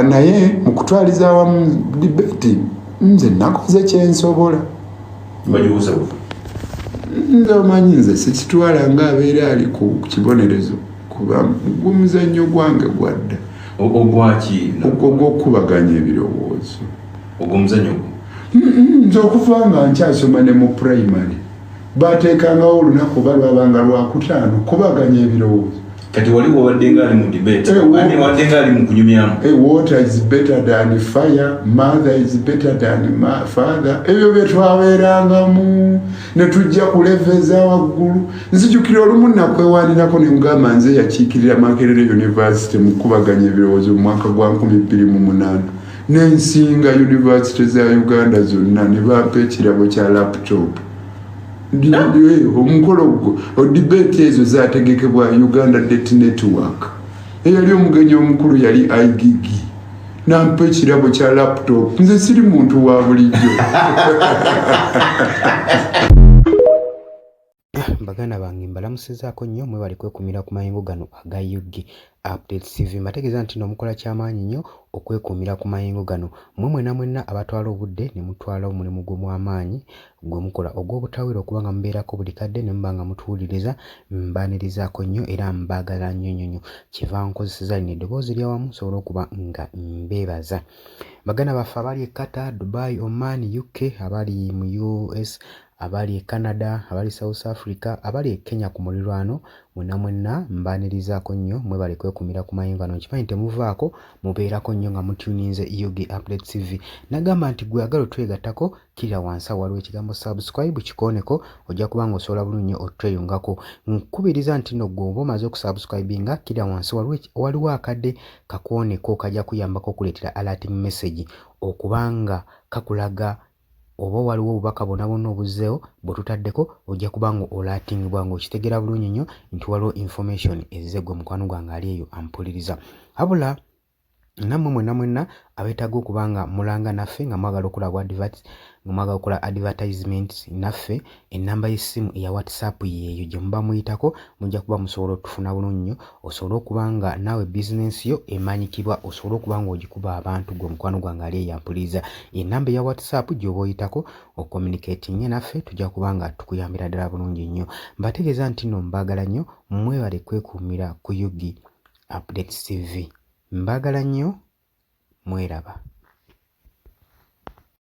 naye mu kutwaliza awamu debate nze nakoze kyensobola. Nze omanyi nze sikitwala ng'abeera ali ku kibonerezo kuba gumuzannyo gwange gwadda. Ogwaki? Ogw'okubaganya ebirowoozo. Ogw'omuzannyo gwo? Nze okuva nga nkyasoma ne mu primary baateekangawo olunaku balwabanga lwakutaano kubaganya ebirowoozo. Kati wali wabadde nga ali mu debate ate wadde nga ali mu kunyumyamu. Water is better than fire, mother is better than father. Ebyo bye twabeerangamu ne tujja kuleveza waggulu. Nzijukira olumu nakwewaanirako ne mugamba nze yakiikirira Makerere University mu kubaganya ebirowoozo mu mwaka gwa 2008. N'ensinga university za Uganda zonna ne bampa ekirabo kya laptop. Omukolo gwo debate ezo zaategekebwa Uganda Date Network. Eyali omugenyi omukulu yali IGG. Nampa ekirabo kya laptop. Nze siri muntu wa bulijjo. Baganda bange mbalamusizaako nnyo mwebale kwekuumira ku mayengo gano aga UG Updates TV. Mbategeeza nti n'omukola ky'amaanyi nnyo okwekuumira ku mayengo gano. Mmwe mwenna abatwala obudde ne mutwala omulimu gw'omwamaanyi gwe mukola ogw'obutawera okuba nga mubeerako buli kadde ne muba nga mutuwuliriza mbaanirizaako nnyo era mbaagala nnyo. Kiva nkozeseza lino eddoboozi ly'awamu nsobola okuba nga mbeebaza. Baganda baffe abali e Qatar, Dubai, Oman, UK, abali mu US, abali e Canada, abali South Africa, abali e Kenya ku mulirwano, mwenna mbaanirizaako nnyo mwebale kwekuumira ku mayengo gano. Nkimanyi temuvaako mubeerako nnyo nga mutuninze UG Updates TV. Nagamba nti gwe agala otwegattako kirira wansi waliwo ekigambo subscribe kikooneko ojja kuba nga osobola bulungi nnyo otweyungako. Nkubiriza nti nno gwe oba omaze okusubscribinga kirira wansi waliwo akadde kakooneko kajja kuyambako okuleetera alerting message okubanga kakulaga oba waliwo obubaka bonna obuzzeewo bwe tutaddeko ojja kuba nga olatingibwa ng'okitegeera bulungi nnyo nti waliwo information ezze gwe mukwano gwange ali eyo ampuliriza. Habula nammwe mwenna abeetaaga okuba nga mulanga naffe nga mwagala okulaba adverts nga mwagala okukola advertisements naffe, ennamba y'essimu eya WhatsApp yeeyo gye muba muyitako mujja kuba musobola okutufuna bulungi nnyo osobole okuba nga naawe bizinensi yo emanyikibwa osobole okuba nga ogikuba abantu gwe mukwano gwange ali eyo ampuliriza. Ennamba eya WhatsApp gy'oba oyitako ocommunicating naffe tujja kuba nga tukuyambira ddala bulungi nnyo. Mbategeeza nti nno mbaagala nnyo mwebale kwekuumira ku UG Updates TV. Mbaagala nnyo mweraba.